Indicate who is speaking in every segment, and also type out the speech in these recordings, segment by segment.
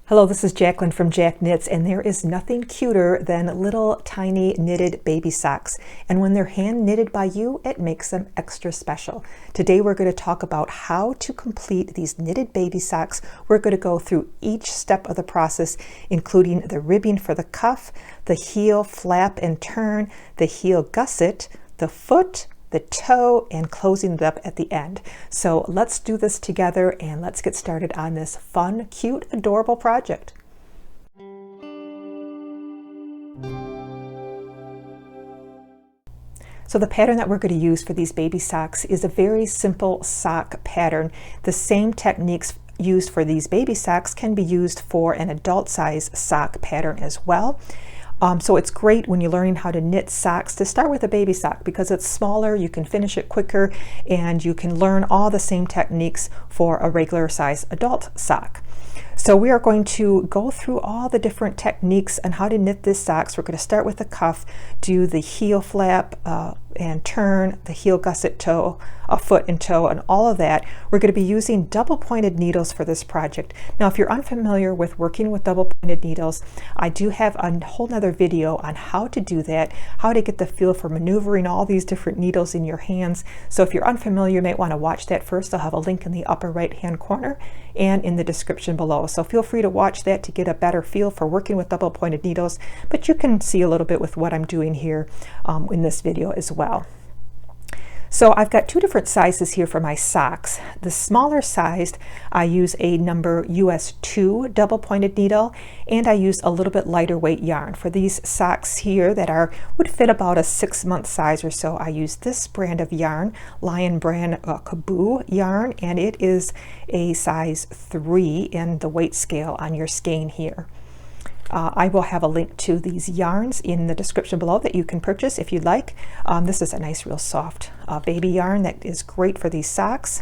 Speaker 1: Hello, this is Jacqueline from Jack Knits, and there is nothing cuter than little tiny knitted baby socks. And when they're hand knitted by you, it makes them extra special. Today we're going to talk about how to complete these knitted baby socks. We're going to go through each step of the process, including the ribbing for the cuff, the heel flap and turn, the heel gusset, the foot, the toe, and closing it up at the end. So let's do this together and let's get started on this fun, cute, adorable project. So the pattern that we're going to use for these baby socks is a very simple sock pattern. The same techniques used for these baby socks can be used for an adult size sock pattern as well. So it's great when you're learning how to knit socks to start with a baby sock because it's smaller, you can finish it quicker, and you can learn all the same techniques for a regular size adult sock. So we are going to go through all the different techniques on how to knit this socks. We're going to start with the cuff, do the heel flap and turn, the heel gusset toe, foot and toe, and all of that. We're going to be using double pointed needles for this project. Now, if you're unfamiliar with working with double pointed needles, I do have a whole nother video on how to do that, how to get the feel for maneuvering all these different needles in your hands. So if you're unfamiliar, you might want to watch that first. I'll have a link in the upper right hand corner and in the description below. So feel free to watch that to get a better feel for working with double pointed needles, but you can see a little bit with what I'm doing here in this video as well. So I've got two different sizes here for my socks. The smaller sized, I use a number US 2 double pointed needle, and I use a little bit lighter weight yarn. For these socks here that would fit about a 6-month size or so, I use this brand of yarn, Lion brand Coboo yarn, and it is a size 3 in the weight scale on your skein here. I will have a link to these yarns in the description below that you can purchase if you'd like. This is a nice, real soft baby yarn that is great for these socks.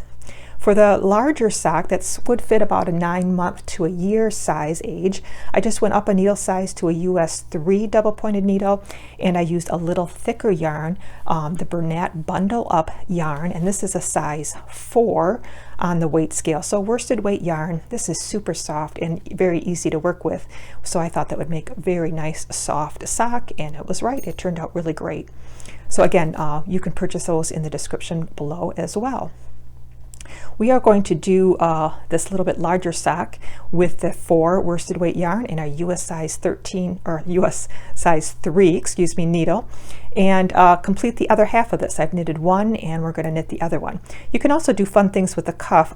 Speaker 1: For the larger sock that would fit about a 9-month to a year size age, I just went up a needle size to a US 3 double pointed needle, and I used a little thicker yarn, the Bernat Bundle Up yarn, and this is a size 4 on the weight scale. So worsted weight yarn. This is super soft and very easy to work with. So I thought that would make a very nice soft sock, and it was right. It turned out really great. So again, you can purchase those in the description below as well. We are going to do this little bit larger sock with the 4 worsted weight yarn in our US size 13 or US size 3, excuse me, needle, and complete the other half of this. I've knitted one and we're going to knit the other one. You can also do fun things with the cuff.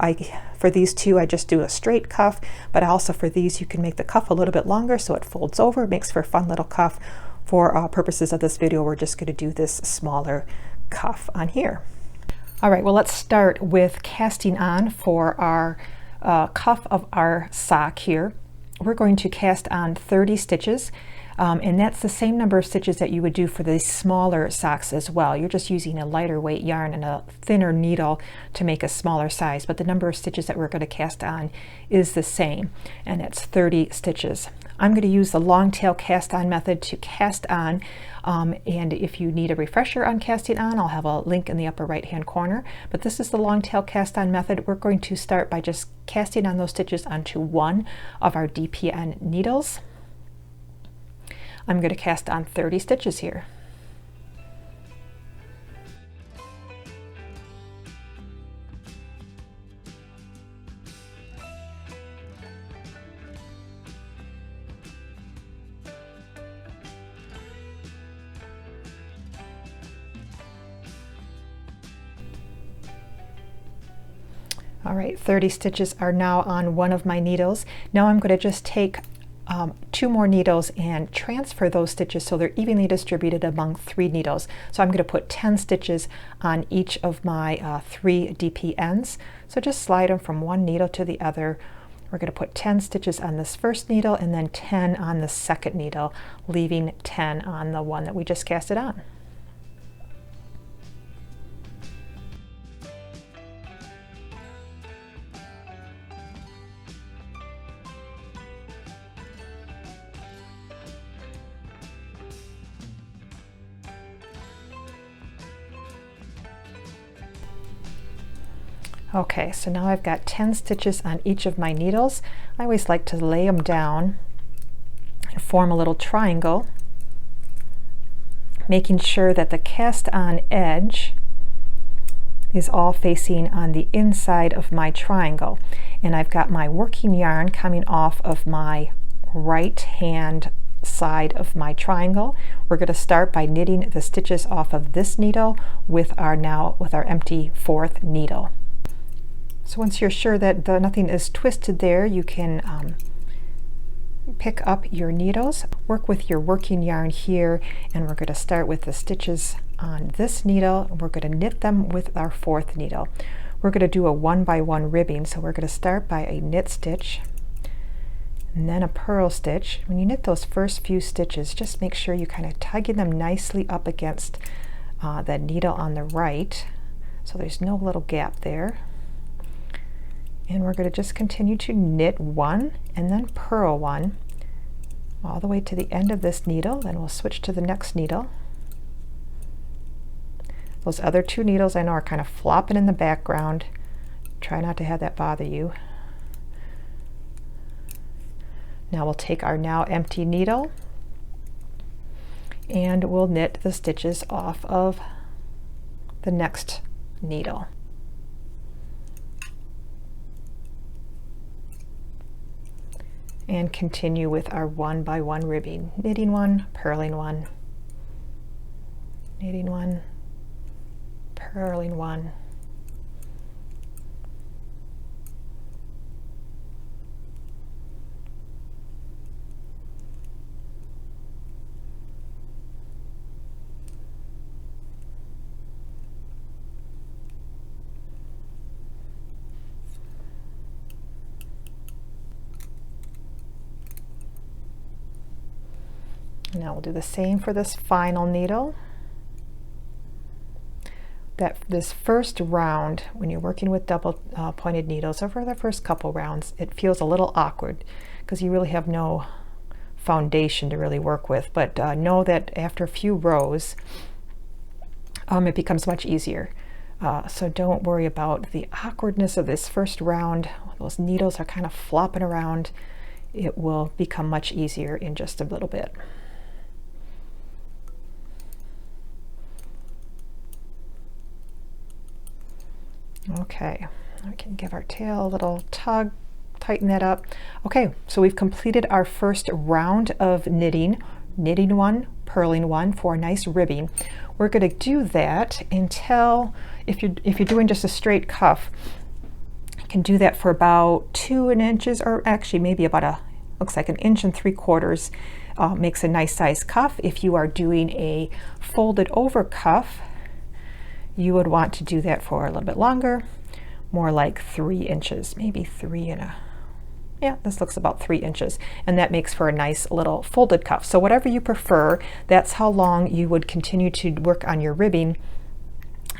Speaker 1: For these two, I just do a straight cuff, but also for these, you can make the cuff a little bit longer so it folds over. It makes for a fun little cuff. For purposes of this video, we're just going to do this smaller cuff on here. All right, well, let's start with casting on for our cuff of our sock here. We're going to cast on 30 stitches, and that's the same number of stitches that you would do for the smaller socks as well. You're just using a lighter weight yarn and a thinner needle to make a smaller size, but the number of stitches that we're going to cast on is the same, and it's 30 stitches. I'm going to use the long tail cast on method to cast on, and if you need a refresher on casting on, I'll have a link in the upper right hand corner, but this is the long tail cast on method. We're going to start by just casting on those stitches onto one of our DPN needles. I'm going to cast on 30 stitches here. All right, 30 stitches are now on one of my needles. Now I'm going to just take 2 more needles and transfer those stitches so they're evenly distributed among 3 needles. So I'm going to put 10 stitches on each of my 3 DPNs. So just slide them from one needle to the other. We're going to put 10 stitches on this first needle and then 10 on the second needle, leaving 10 on the one that we just casted on. Okay, so now I've got 10 stitches on each of my needles. I always like to lay them down and form a little triangle, making sure that the cast on edge is all facing on the inside of my triangle. And I've got my working yarn coming off of my right hand side of my triangle. We're going to start by knitting the stitches off of this needle with our empty fourth needle. So once you're sure that nothing is twisted there, you can pick up your needles, work with your working yarn here, and we're going to start with the stitches on this needle. We're going to knit them with our fourth needle. We're going to do a 1-by-1 ribbing, so we're going to start by a knit stitch and then a purl stitch. When you knit those first few stitches, just make sure you kind of tighten them nicely up against that needle on the right, so there's no little gap there. And we're going to just continue to knit one and then purl one all the way to the end of this needle. Then we'll switch to the next needle. Those other two needles I know are kind of flopping in the background. Try not to have that bother you. Now we'll take our now empty needle and we'll knit the stitches off of the next needle. And continue with our 1-by-1 ribbing. Knitting one, purling one, knitting one, purling one. Now we'll do the same for this final needle. This first round, when you're working with double pointed needles, over the first couple rounds, it feels a little awkward because you really have no foundation to really work with. But know that after a few rows, it becomes much easier. So don't worry about the awkwardness of this first round. Those needles are kind of flopping around. It will become much easier in just a little bit. Okay, we can give our tail a little tug, tighten that up. Okay, so we've completed our first round of knitting one, purling one for a nice ribbing. We're going to do that until, if you're doing just a straight cuff, you can do that for about 2 inches, or actually maybe about looks like 1.75 inches. Makes a nice size cuff. If you are doing a folded over cuff, you would want to do that for a little bit longer, more like 3 inches, maybe 3.5. Yeah, this looks about 3 inches, and that makes for a nice little folded cuff. So whatever you prefer, that's how long you would continue to work on your ribbing.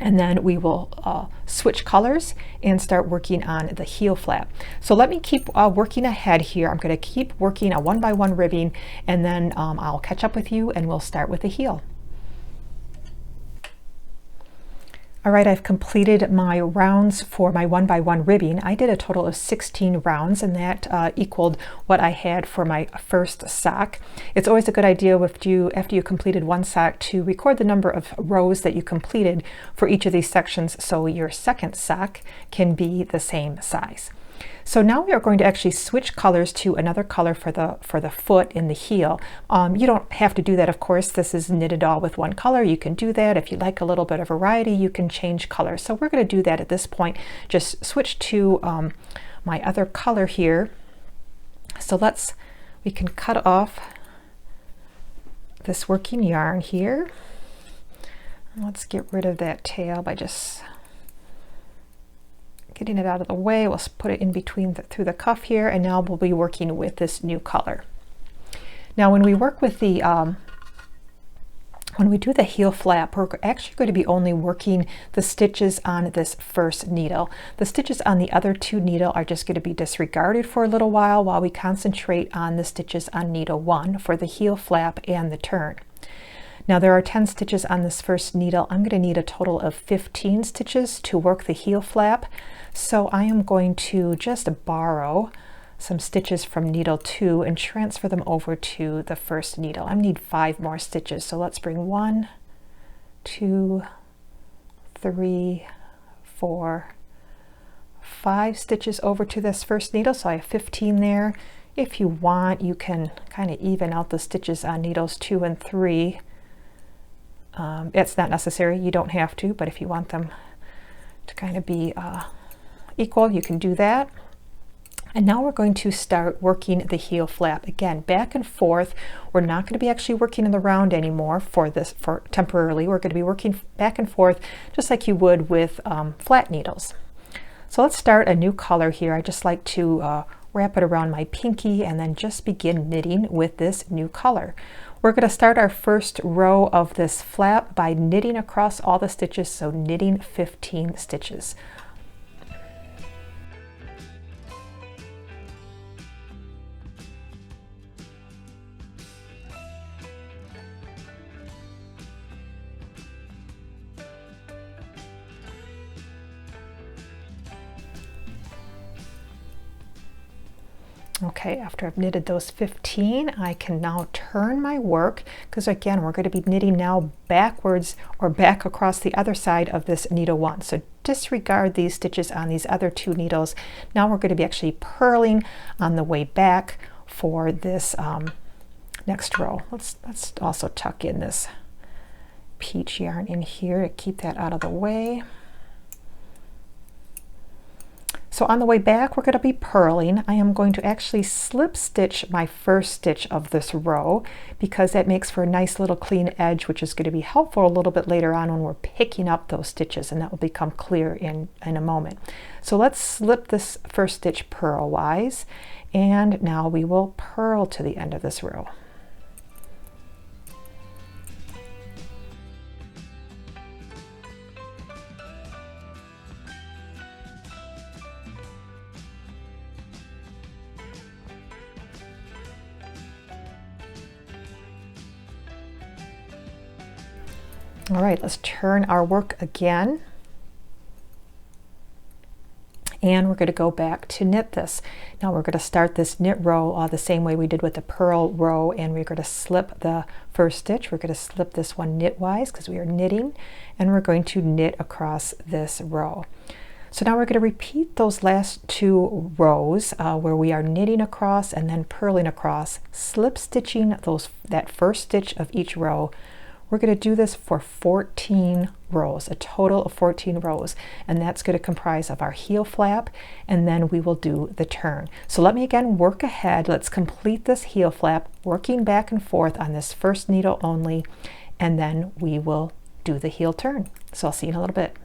Speaker 1: And then we will switch colors and start working on the heel flap. So let me keep working ahead here. I'm going to keep working a 1-by-1 ribbing, and then I'll catch up with you and we'll start with the heel. All right, I've completed my rounds for my 1-by-1 ribbing. I did a total of 16 rounds, and that equaled what I had for my first sock. It's always a good idea after you completed one sock to record the number of rows that you completed for each of these sections so your second sock can be the same size. So now we are going to actually switch colors to another color for the foot in the heel. You don't have to do that, of course. This is knitted all with one color. You can do that. If you like a little bit of variety, you can change colors. So we're going to do that at this point. Just switch to my other color here. So we can cut off this working yarn here. Let's get rid of that tail by just getting it out of the way. We'll put it in between through the cuff here, and now we'll be working with this new color. Now when we work with the when we do the heel flap, we're actually going to be only working the stitches on this first needle. The stitches on the other two needle are just going to be disregarded for a little while we concentrate on the stitches on needle 1 for the heel flap and the turn. Now there are 10 stitches on this first needle. I'm going to need a total of 15 stitches to work the heel flap. So I am going to just borrow some stitches from needle 2 and transfer them over to the first needle. I need 5 more stitches, so let's bring 1, 2, 3, 4, 5 stitches over to this first needle, so I have 15 there. If you want, you can kind of even out the stitches on needles 2 and 3. It's not necessary, you don't have to, but if you want them to kind of be equal, you can do that. And now we're going to start working the heel flap. Again, back and forth. We're not going to be actually working in the round anymore for temporarily. We're going to be working back and forth just like you would with flat needles. So let's start a new color here. I just like to wrap it around my pinky and then just begin knitting with this new color. We're going to start our first row of this flap by knitting across all the stitches, so knitting 15 stitches. Okay, after I've knitted those 15, I can now turn my work, because again, we're going to be knitting now backwards or back across the other side of this needle 1. So disregard these stitches on these other 2 needles. Now we're going to be actually purling on the way back for this next row. Let's also tuck in this peach yarn in here to keep that out of the way. So on the way back, we're going to be purling. I am going to actually slip stitch my first stitch of this row because that makes for a nice little clean edge, which is going to be helpful a little bit later on when we're picking up those stitches, and that will become clear in a moment. So let's slip this first stitch purlwise, and now we will purl to the end of this row. All right, let's turn our work again. And we're going to go back to knit this. Now we're going to start this knit row the same way we did with the purl row, and we're going to slip the first stitch. We're going to slip this one knitwise because we are knitting, and we're going to knit across this row. So now we're going to repeat those last 2 rows where we are knitting across and then purling across, slip stitching that first stitch of each row. We're going to do this for 14 rows, a total of 14 rows, and that's going to comprise of our heel flap, and then we will do the turn. So let me again work ahead. Let's complete this heel flap, working back and forth on this first needle only, and then we will do the heel turn. So I'll see you in a little bit.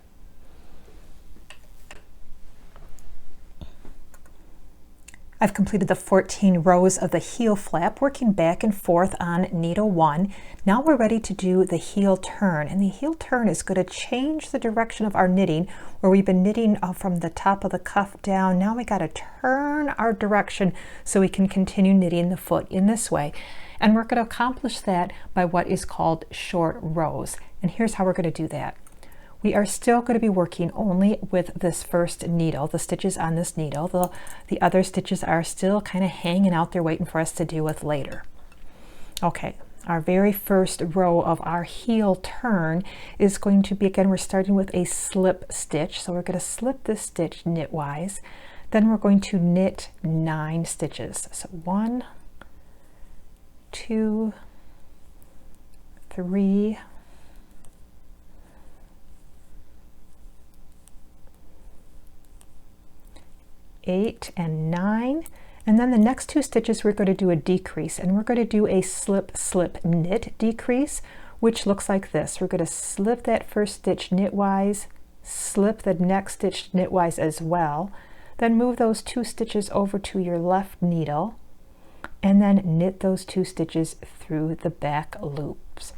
Speaker 1: I've completed the 14 rows of the heel flap, working back and forth on needle 1. Now we're ready to do the heel turn, and the heel turn is going to change the direction of our knitting. Where we've been knitting from the top of the cuff down, now we got to turn our direction so we can continue knitting the foot in this way. And we're going to accomplish that by what is called short rows. And here's how we're going to do that. We are still going to be working only with this first needle, the stitches on this needle. The other stitches are still kind of hanging out there waiting for us to deal with later. Okay, our very first row of our heel turn is going to be, again, we're starting with a slip stitch. So we're going to slip this stitch knitwise. Then we're going to knit 9 stitches. So 1, 2, 3, 8 and 9, and then the next 2 stitches we're going to do a decrease, and we're going to do a slip slip knit decrease, which looks like this. We're going to slip that first stitch knitwise, slip the next stitch knitwise as well, then move those 2 stitches over to your left needle, and then knit those 2 stitches through the back loops.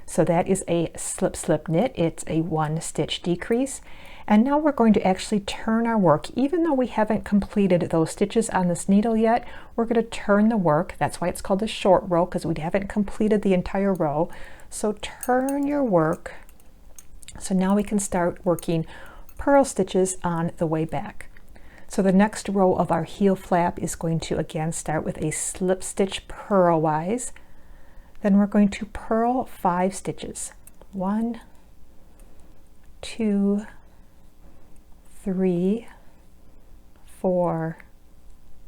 Speaker 1: So that is a slip slip knit. It's a 1 stitch decrease. And now we're going to actually turn our work. Even though we haven't completed those stitches on this needle yet, we're going to turn the work. That's why it's called a short row, because we haven't completed the entire row. So turn your work. So now we can start working purl stitches on the way back. So the next row of our heel flap is going to again start with a slip stitch purlwise. Then we're going to purl 5 stitches. 1, 2, 3, 4,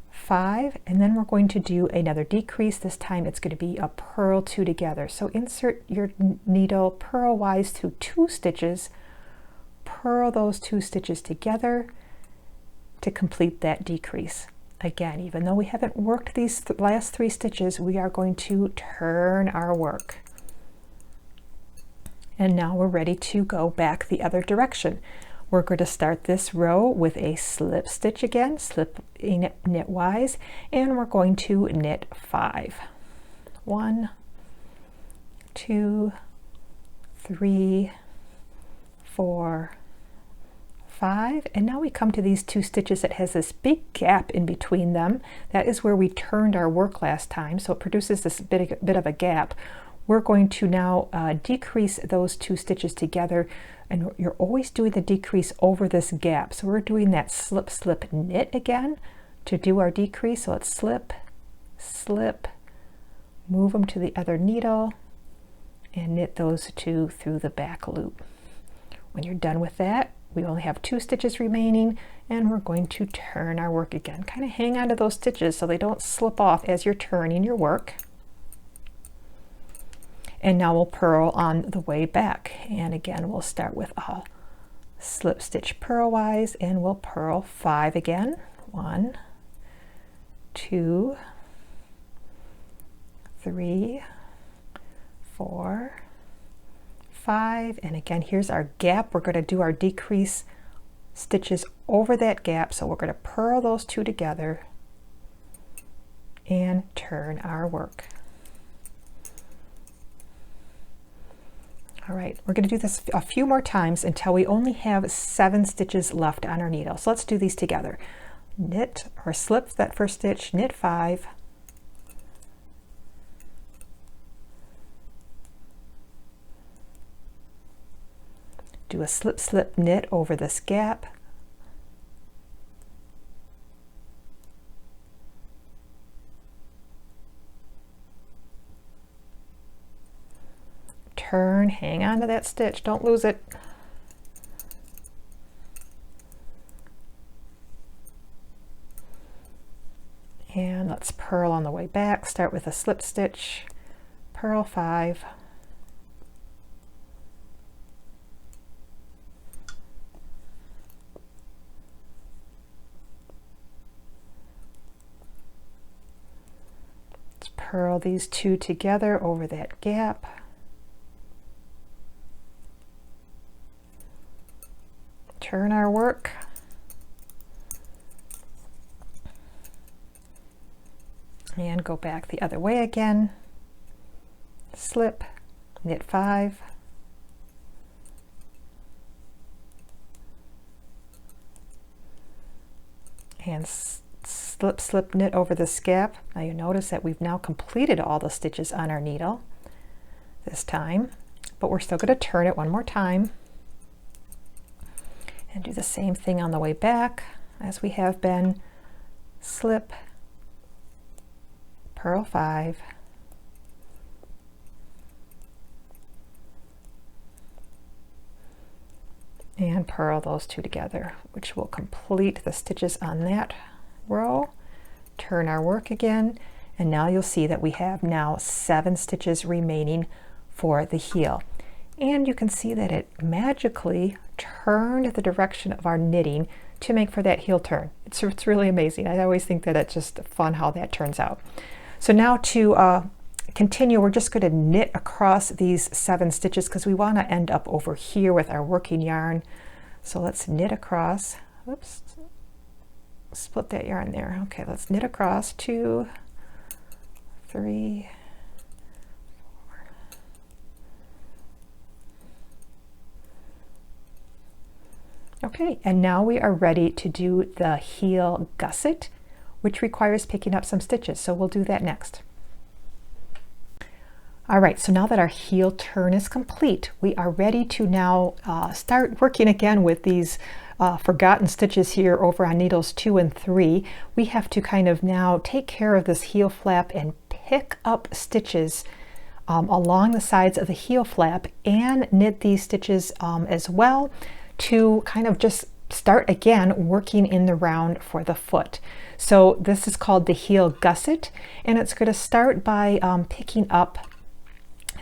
Speaker 1: 5, and then we're going to do another decrease. This time it's going to be a purl 2 together. So insert your needle purlwise through 2 stitches, purl those 2 stitches together to complete that decrease. Again, even though we haven't worked these last 3 stitches, we are going to turn our work. And now we're ready to go back the other direction. We're going to start this row with a slip stitch again, slip knitwise, and we're going to knit 5. 1, 2, 3, 4, 5, and now we come to these 2 stitches that has this big gap in between them. That is where we turned our work last time, so it produces this bit of a gap. We're going to now decrease those 2 stitches together, and you're always doing the decrease over this gap. So we're doing that slip slip knit again to do our decrease. So let's slip slip, move them to the other needle, and knit those 2 through the back loop. When you're done with that, we only have 2 stitches remaining, and we're going to turn our work again. Kind of hang on to those stitches so they don't slip off as you're turning your work. And now we'll purl on the way back. And again, we'll start with a slip stitch purlwise, and we'll purl 5 again. 1, 2, 3, 4, 5, and again, here's our gap. We're going to do our decrease stitches over that gap, so we're going to purl those 2 together and turn our work. All right, we're going to do this a few more times until we only have 7 stitches left on our needle. So let's do these together. Knit or slip that first stitch, knit 5, do a slip slip knit over this gap, turn, hang on to that stitch, don't lose it, and let's purl on the way back. Start with a slip stitch, purl 5, purl these 2 together over that gap, turn our work, and go back the other way again, slip, knit 5, and slip slip knit over this gap. Now you notice that we've now completed all the stitches on our needle this time, but we're still going to turn it one more time and do the same thing on the way back as we have been. Slip, purl 5, and purl those 2 together, which will complete the stitches on that row. Turn our work again, and now you'll see that we have now 7 stitches remaining for the heel. And you can see that it magically turned the direction of our knitting to make for that heel turn. It's really amazing. I always think that it's just fun how that turns out. So now to continue, we're just going to knit across these 7 stitches because we want to end up over here with our working yarn. So let's knit across. Oops, split that yarn there. Okay, let's knit across 2, 3, 4. Okay, and now we are ready to do the heel gusset, which requires picking up some stitches. So we'll do that next. All right, so now that our heel turn is complete, we are ready to now start working again with these forgotten stitches here over on needles 2 and 3. We have to kind of now take care of this heel flap and pick up stitches along the sides of the heel flap and knit these stitches as well to kind of just start again working in the round for the foot. So this is called the heel gusset, and it's going to start by picking up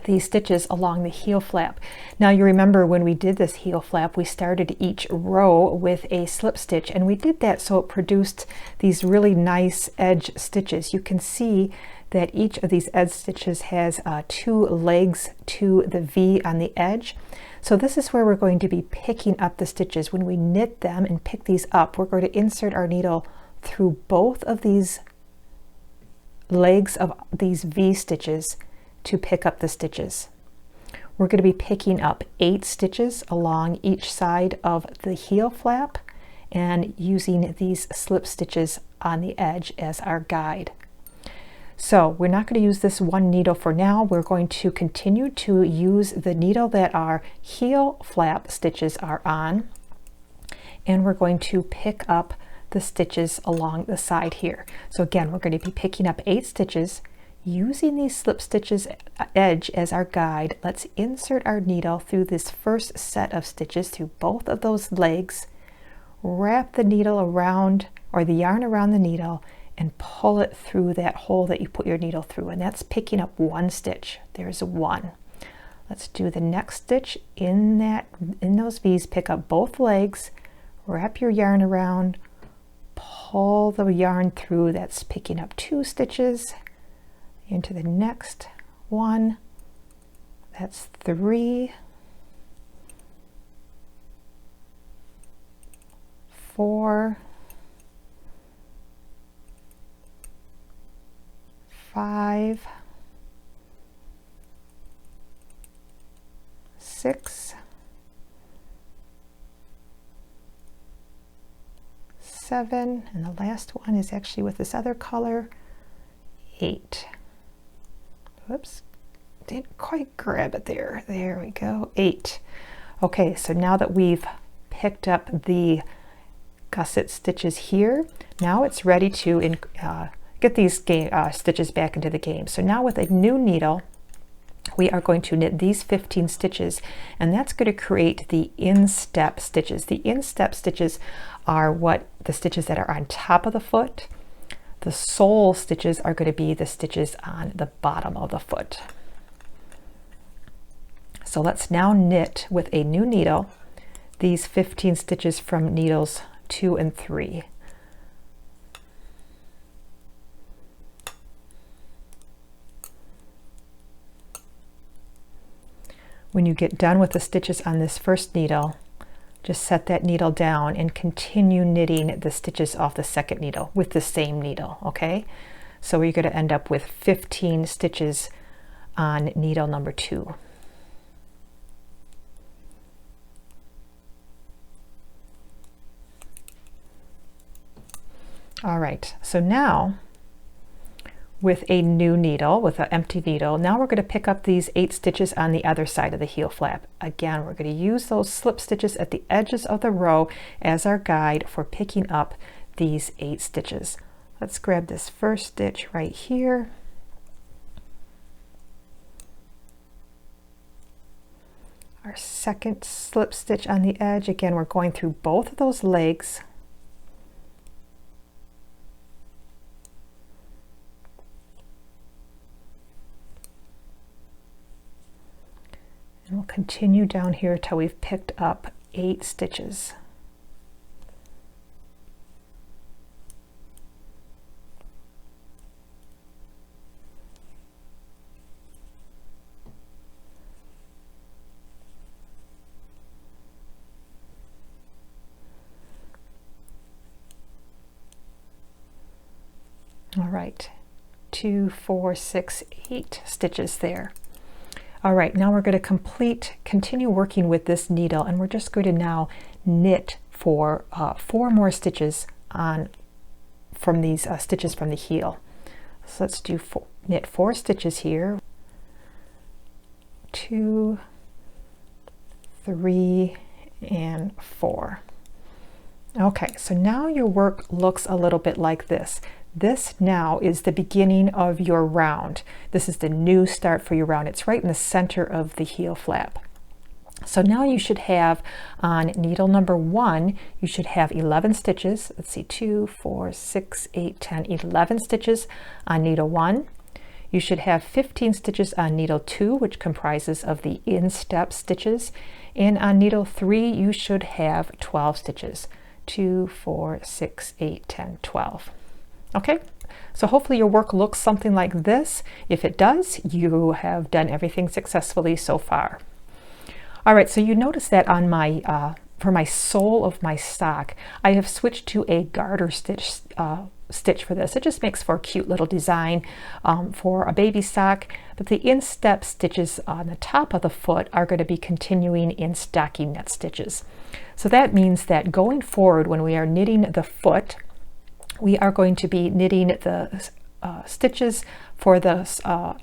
Speaker 1: these stitches along the heel flap. Now you remember when we did this heel flap, we started each row with a slip stitch, and we did that so it produced these really nice edge stitches. You can see that each of these edge stitches has 2 legs to the V on the edge. So this is where we're going to be picking up the stitches. When we knit them and pick these up, we're going to insert our needle through both of these legs of these V stitches to pick up the stitches. We're going to be picking up 8 stitches along each side of the heel flap and using these slip stitches on the edge as our guide. So we're not going to use this one needle for now. We're going to continue to use the needle that our heel flap stitches are on, and we're going to pick up the stitches along the side here. So again, we're going to be picking up 8 stitches using these slip stitches edge as our guide. Let's insert our needle through this first set of stitches through both of those legs, wrap the needle around, or the yarn around the needle, and pull it through that hole that you put your needle through, and that's picking up 1 stitch. There's 1. Let's do the next stitch in those V's. Pick up both legs, wrap your yarn around, pull the yarn through. That's picking up 2 stitches. Into the next one, that's 3, 4, 5, 6, 7, and the last one is actually with this other color, 8. Whoops, didn't quite grab it there. There we go, 8. Okay, so now that we've picked up the gusset stitches here, now it's ready to get these stitches back into the game. So now with a new needle, we are going to knit these 15 stitches, and that's going to create the instep stitches. The instep stitches are the stitches that are on top of the foot. The sole stitches are going to be the stitches on the bottom of the foot. So let's now knit with a new needle these 15 stitches from needles 2 and 3. When you get done with the stitches on this first needle, just set that needle down and continue knitting the stitches off the second needle with the same needle, okay? So you're going to end up with 15 stitches on needle number 2. All right, so now with a new needle, with an empty needle, now we're going to pick up these 8 stitches on the other side of the heel flap. Again, we're going to use those slip stitches at the edges of the row as our guide for picking up these 8 stitches. Let's grab this first stitch right here. Our second slip stitch on the edge. Again, we're going through both of those legs. And we'll continue down here till we've picked up 8 stitches. All right, 2, 4, 6, 8 stitches there. All right, now we're going to continue working with this needle, and we're just going to now knit for 4 more stitches from these stitches from the heel. So let's do knit 4 stitches here. 2, 3, and 4. Okay, so now your work looks a little bit like this. This now is the beginning of your round. This is the new start for your round. It's right in the center of the heel flap. So now you should have on needle number 1, you should have 11 stitches. Let's see, 2, 4, 6, 8, 10, 11 stitches on needle 1. You should have 15 stitches on needle 2, which comprises of the instep stitches. And on needle 3, you should have 12 stitches. 2, 4, 6, 8, 10, 12. Okay, so hopefully your work looks something like this. If it does, you have done everything successfully so far. All right, so you notice that on my for my sole of my sock, I have switched to a garter stitch for this. It just makes for a cute little design for a baby sock, but the instep stitches on the top of the foot are going to be continuing in stockinette stitches. So that means that going forward, when we are knitting the foot, we are going to be knitting the stitches for the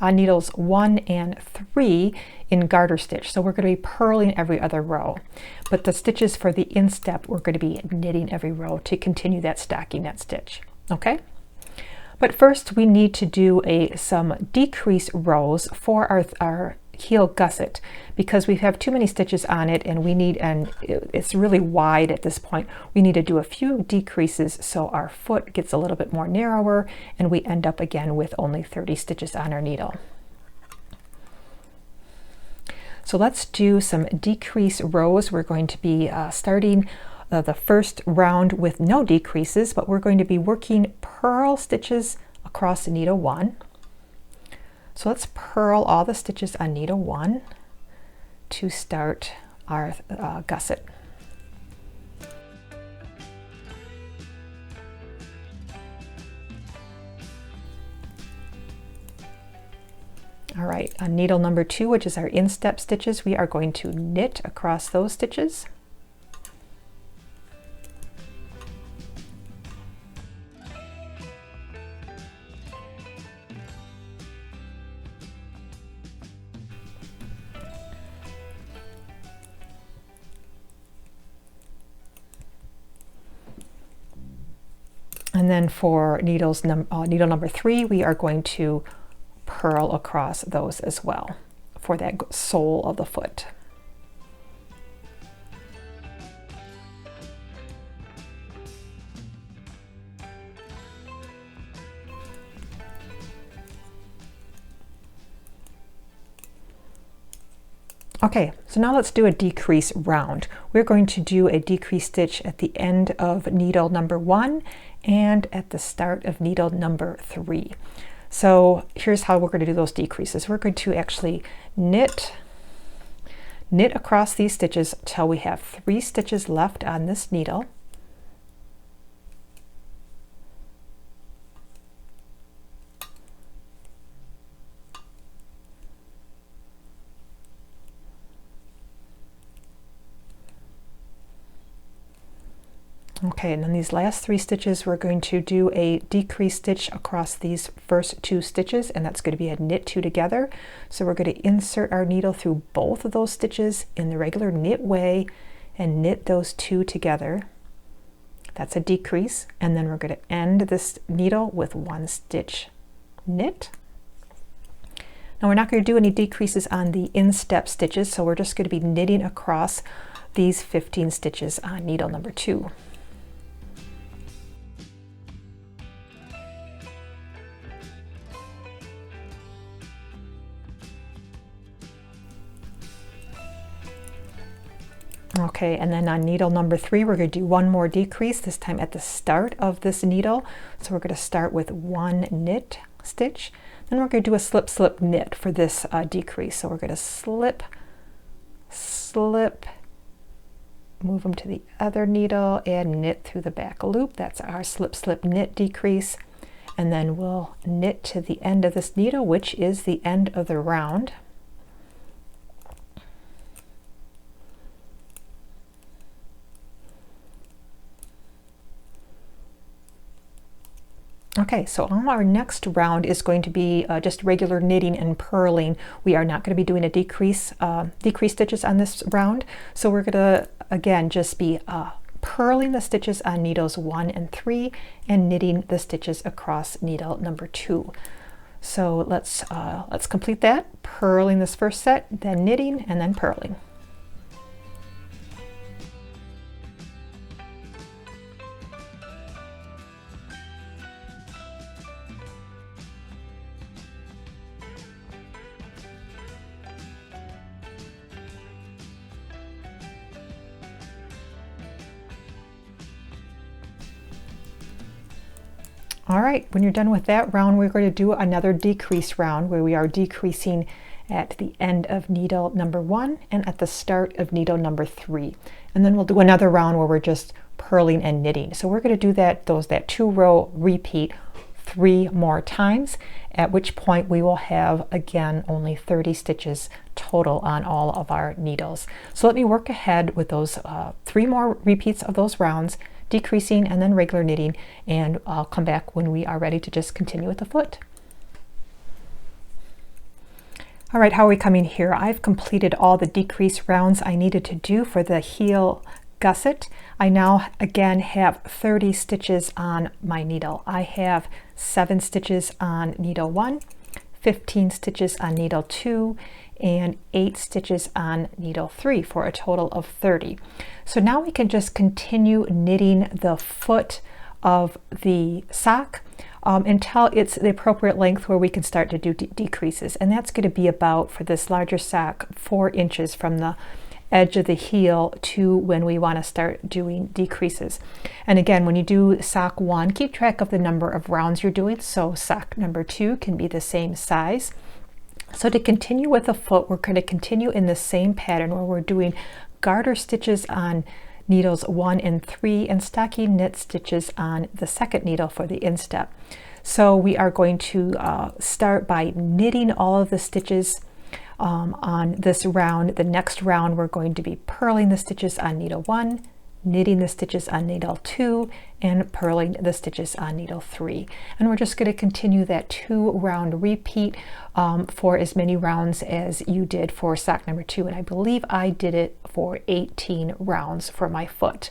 Speaker 1: on needles 1 and 3 in garter stitch. So we're going to be purling every other row, but the stitches for the instep we're going to be knitting every row to continue that stockinette stitch. Okay, but first we need to do some decrease rows for our heel gusset, because we have too many stitches on it and it's really wide at this point. We need to do a few decreases so our foot gets a little bit more narrower and we end up again with only 30 stitches on our needle. So let's do some decrease rows. We're going to be starting the first round with no decreases, but we're going to be working purl stitches across needle 1. So let's purl all the stitches on needle 1 to start our gusset. All right, on needle number 2, which is our instep stitches, we are going to knit across those stitches. And then for needle number 3, we are going to purl across those as well for that sole of the foot. Okay, so now let's do a decrease round. We're going to do a decrease stitch at the end of needle number 1 and at the start of needle number 3. So here's how we're going to do those decreases. We're going to actually knit across these stitches till we have 3 stitches left on this needle. Okay, and then these last 3 stitches, we're going to do a decrease stitch across these first 2 stitches, and that's going to be a knit 2 together. So we're going to insert our needle through both of those stitches in the regular knit way and knit those 2 together. That's a decrease, and then we're going to end this needle with 1 stitch knit. Now we're not going to do any decreases on the instep stitches, so we're just going to be knitting across these 15 stitches on needle number 2. Okay, and then on needle number 3, we're going to do 1 more decrease, this time at the start of this needle. So we're going to start with 1 knit stitch. Then we're going to do a slip, slip, knit for this decrease. So we're going to slip, slip, move them to the other needle and knit through the back loop. That's our slip, slip, knit decrease. And then we'll knit to the end of this needle, which is the end of the round. Okay, so on our next round is going to be just regular knitting and purling. We are not going to be doing a decrease stitches on this round. So we're going to, again, just be purling the stitches on needles 1 and 3 and knitting the stitches across needle number 2. So let's complete that, purling this first set, then knitting, and then purling. All right, when you're done with that round, we're going to do another decrease round where we are decreasing at the end of needle number 1 and at the start of needle number 3. And then we'll do another round where we're just purling and knitting. So we're going to do that 2-row repeat 3 more times, at which point we will have again only 30 stitches total on all of our needles. So let me work ahead with those 3 more repeats of those rounds, decreasing and then regular knitting, and I'll come back when we are ready to just continue with the foot. All right, how are we coming here? I've completed all the decrease rounds I needed to do for the heel gusset. I now again have 30 stitches on my needle. I have 7 stitches on needle 1, 15 stitches on needle 2, and 8 stitches on needle 3 for a total of 30. So now we can just continue knitting the foot of the sock until it's the appropriate length where we can start to do decreases. And that's going to be about, for this larger sock, 4 inches from the edge of the heel to when we want to start doing decreases. And again, when you do sock 1, keep track of the number of rounds you're doing, so sock number 2 can be the same size. So to continue with the foot, we're going to continue in the same pattern where we're doing garter stitches on needles 1 and 3 and stocking knit stitches on the second needle for the instep. So we are going to start by knitting all of the stitches on this round. The next round we're going to be purling the stitches on needle 1, knitting the stitches on needle 2, and purling the stitches on needle 3. And we're just going to continue that 2-round repeat for as many rounds as you did for sock number 2. And I believe I did it for 18 rounds for my foot.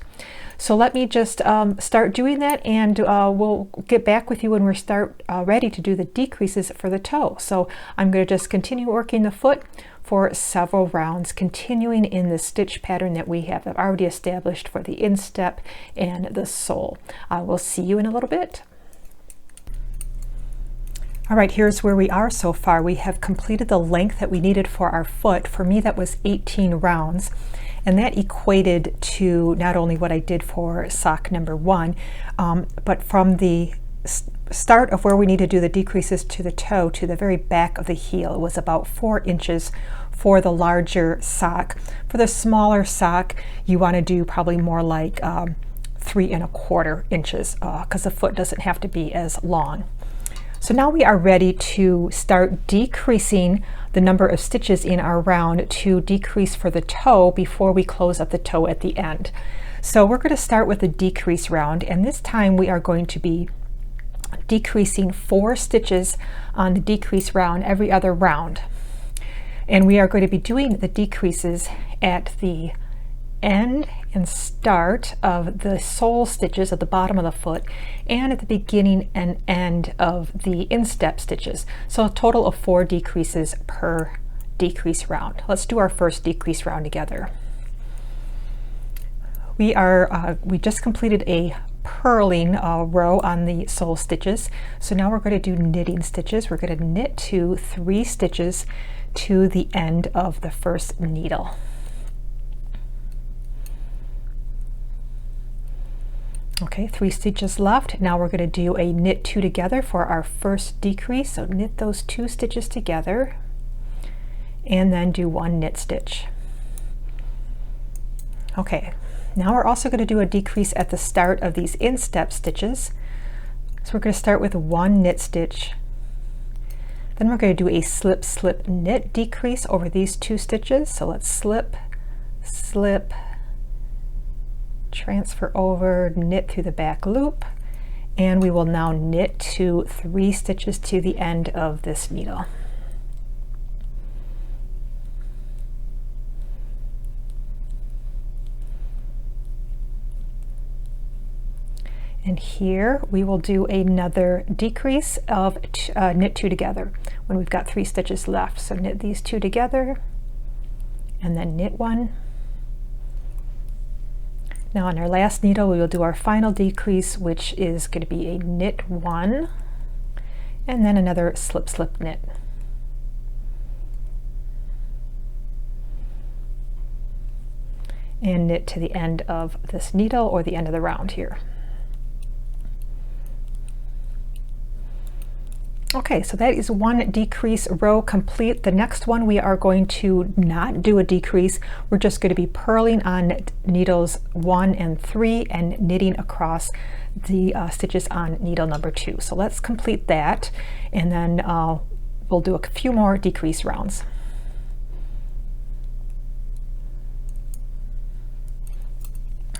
Speaker 1: So let me just start doing that, and we'll get back with you when we start ready to do the decreases for the toe. So I'm going to just continue working the foot for several rounds, continuing in the stitch pattern that we have already established for the instep and the sole. I will see you in a little bit. All right, here's where we are so far. We have completed the length that we needed for our foot. For me, that was 18 rounds, and that equated to not only what I did for sock number 1, but from the start of where we need to do the decreases to the toe to the very back of the heel. It was about 4 inches for the larger sock. For the smaller sock, you want to do probably more like 3¼ inches because the foot doesn't have to be as long. So now we are ready to start decreasing the number of stitches in our round to decrease for the toe before we close up the toe at the end. So we're going to start with a decrease round, and this time we are going to be decreasing 4 stitches on the decrease round every other round. And we are going to be doing the decreases at the end and start of the sole stitches at the bottom of the foot and at the beginning and end of the instep stitches. So a total of 4 decreases per decrease round. Let's do our first decrease round together. We just completed a purling row on the sole stitches. So now we're going to do knitting stitches. We're going to knit 3 stitches to the end of the first needle. Okay, 3 stitches left. Now we're going to do a knit 2 together for our first decrease. So knit those 2 stitches together and then do 1 knit stitch. Okay, now we're also going to do a decrease at the start of these instep stitches. So we're going to start with 1 knit stitch. Then we're going to do a slip, slip, knit decrease over these 2 stitches. So let's slip, slip, transfer over, knit through the back loop, and we will now knit 3 stitches to the end of this needle. And here we will do another decrease of knit 2 together when we've got 3 stitches left. So knit these 2 together and then knit 1. Now on our last needle we will do our final decrease, which is going to be a knit 1 and then another slip slip knit. And knit to the end of this needle or the end of the round here. Okay, so that is one decrease row complete. The next one we are going to not do a decrease. We're just going to be purling on needles 1 and 3 and knitting across the stitches on needle number 2. So let's complete that, and then we'll do a few more decrease rounds.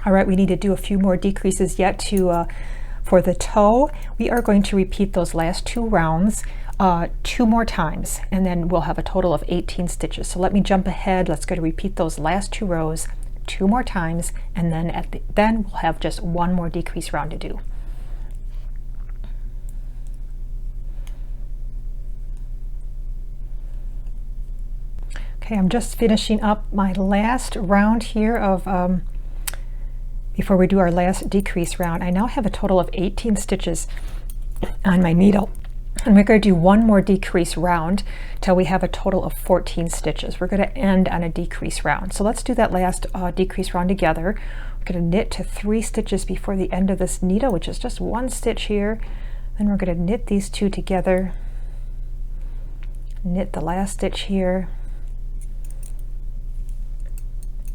Speaker 1: All right, we need to do a few more decreases yet to for the toe. We are going to repeat those last 2 rounds 2 more times, and then we'll have a total of 18 stitches. So let me jump ahead. Let's go to repeat those last 2 rows 2 more times, and then then we'll have just 1 more decrease round to do. Okay, I'm just finishing up my last round here of before we do our last decrease round. I now have a total of 18 stitches on my needle, and we're going to do 1 more decrease round till we have a total of 14 stitches. We're going to end on a decrease round. So let's do that last decrease round together. We're going to knit to 3 stitches before the end of this needle, which is just 1 stitch here. Then we're going to knit these 2 together, knit the last stitch here,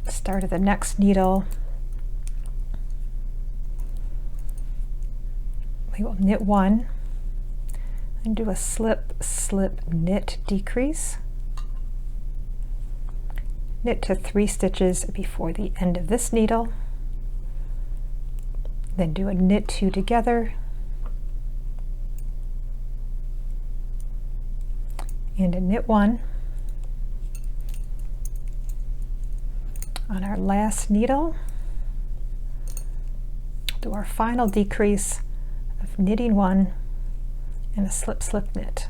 Speaker 1: start of the next needle. We will knit 1 and do a slip slip knit decrease, knit to 3 stitches before the end of this needle, then do a knit 2 together and a knit 1. On our last needle, do our final decrease of knitting 1 and a slip slip knit.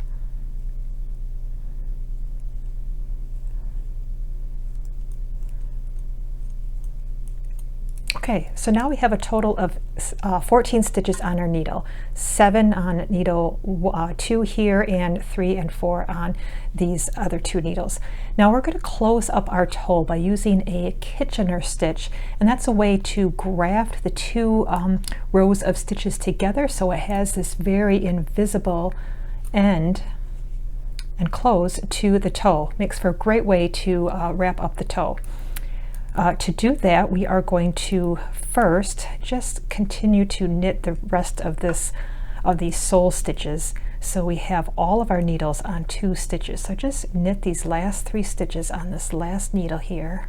Speaker 1: Okay, so now we have a total of 14 stitches on our needle, 7 on needle 2 here, and 3 and 4 on these other 2 needles. Now we're going to close up our toe by using a Kitchener stitch, and that's a way to graft the 2 rows of stitches together so it has this very invisible end and close to the toe. Makes for a great way to wrap up the toe. To do that, we are going to first just continue to knit the rest of these sole stitches, so we have all of our needles on 2 stitches. So just knit these last 3 stitches on this last needle here.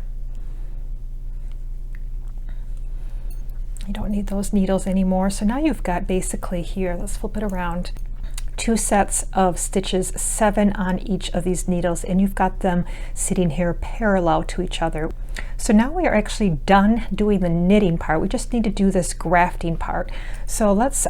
Speaker 1: You don't need those needles anymore. So now you've got basically here, let's flip it around, 2 sets of stitches, 7 on each of these needles, and you've got them sitting here parallel to each other. So now we are actually done doing the knitting part. We just need to do this grafting part. So let's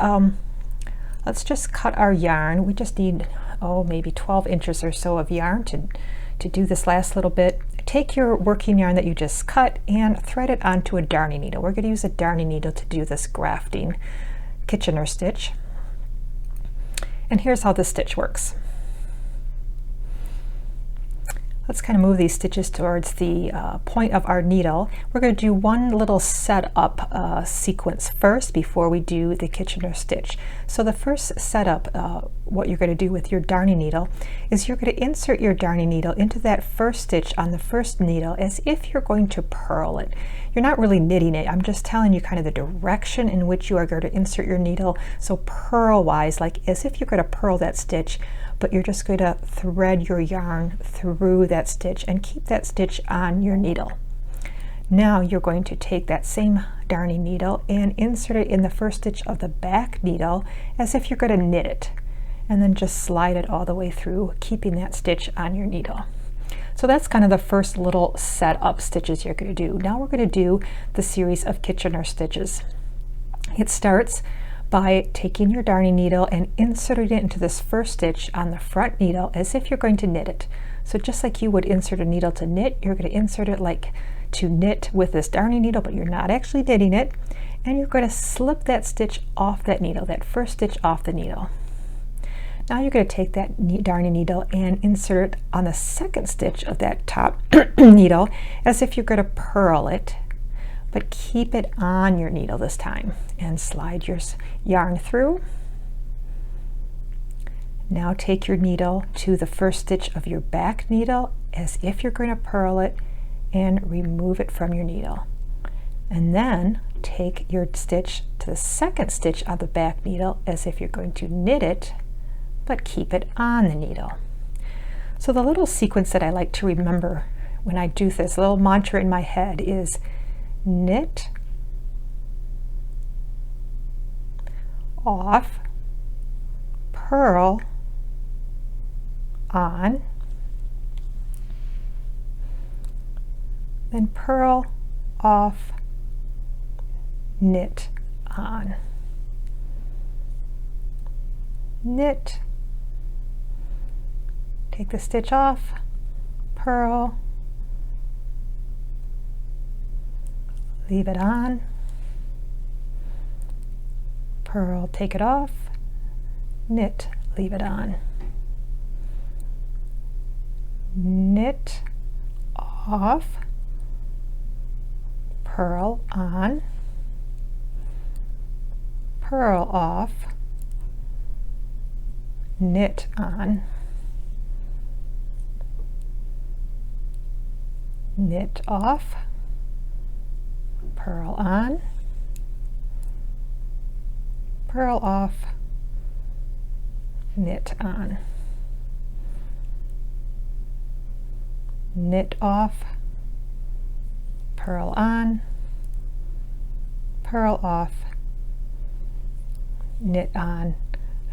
Speaker 1: just cut our yarn. We just need, maybe 12 inches or so of yarn to do this last little bit. Take your working yarn that you just cut and thread it onto a darning needle. We're going to use a darning needle to do this grafting Kitchener stitch. And here's how this stitch works. Let's kind of move these stitches towards the point of our needle. We're going to do one little setup sequence first before we do the Kitchener stitch. So the first setup, what you're going to do with your darning needle is you're going to insert your darning needle into that first stitch on the first needle as if you're going to purl it. You're not really knitting it. I'm just telling you kind of the direction in which you are going to insert your needle. So purl wise, like as if you're going to purl that stitch, but you're just going to thread your yarn through that stitch and keep that stitch on your needle. Now you're going to take that same darning needle and insert it in the first stitch of the back needle as if you're going to knit it, and then just slide it all the way through, keeping that stitch on your needle. So that's kind of the first little setup stitches you're going to do. Now we're going to do the series of Kitchener stitches. It starts by taking your darning needle and inserting it into this first stitch on the front needle as if you're going to knit it. So just like you would insert a needle to knit, you're going to insert it like to knit with this darning needle, but you're not actually knitting it. And you're going to slip that stitch off that needle, that first stitch off the needle. Now you're going to take that darning needle and insert it on the second stitch of that top needle as if you're going to purl it, but keep it on your needle this time, and slide your yarn through. Now take your needle to the first stitch of your back needle as if you're going to purl it, and remove it from your needle. And then take your stitch to the second stitch of the back needle as if you're going to knit it, but keep it on the needle. So the little sequence that I like to remember when I do this, little mantra in my head, is knit, off, purl, on, then purl, off, knit, on, knit, take the stitch off, purl, leave it on, purl, take it off, knit, leave it on, knit, off, purl, on, purl, off, knit, on, knit, off, purl, on, purl, off, knit, on, knit, off, purl, on, purl, off, knit, on.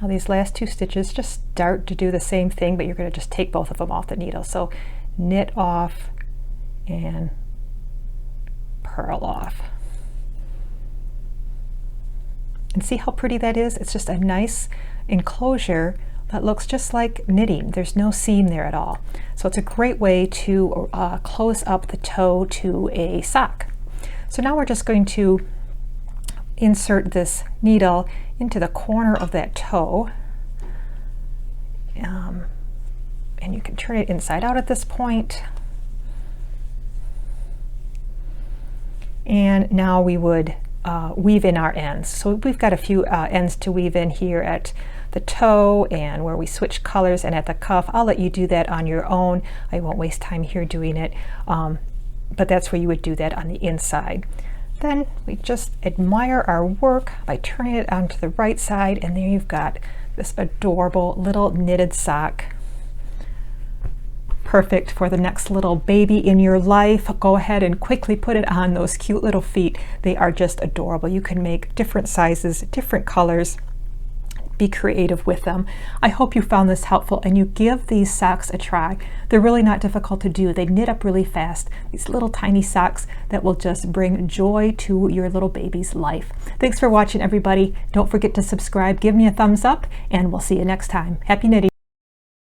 Speaker 1: Now these last two stitches just start to do the same thing, but you're going to just take both of them off the needle. So knit off and purl off. And see how pretty that is? It's just a nice enclosure that looks just like knitting. There's no seam there at all. So it's a great way to close up the toe to a sock. So now we're just going to insert this needle into the corner of that toe. And you can turn it inside out at this point. And now we would weave in our ends. So we've got a few ends to weave in here at the toe and where we switch colors, and at the cuff. I'll let you do that on your own. I won't waste time here doing it, but that's where you would do that on the inside. Then we just admire our work by turning it onto the right side, and there you've got this adorable little knitted sock. Perfect for the next little baby in your life. Go ahead and quickly put it on those cute little feet. They are just adorable. You can make different sizes, different colors. Be creative with them. I hope you found this helpful and you give these socks a try. They're really not difficult to do. They knit up really fast. These little tiny socks that will just bring joy to your little baby's life. Thanks for watching, everybody. Don't forget to subscribe, give me a thumbs up, and we'll see you next time. Happy knitting.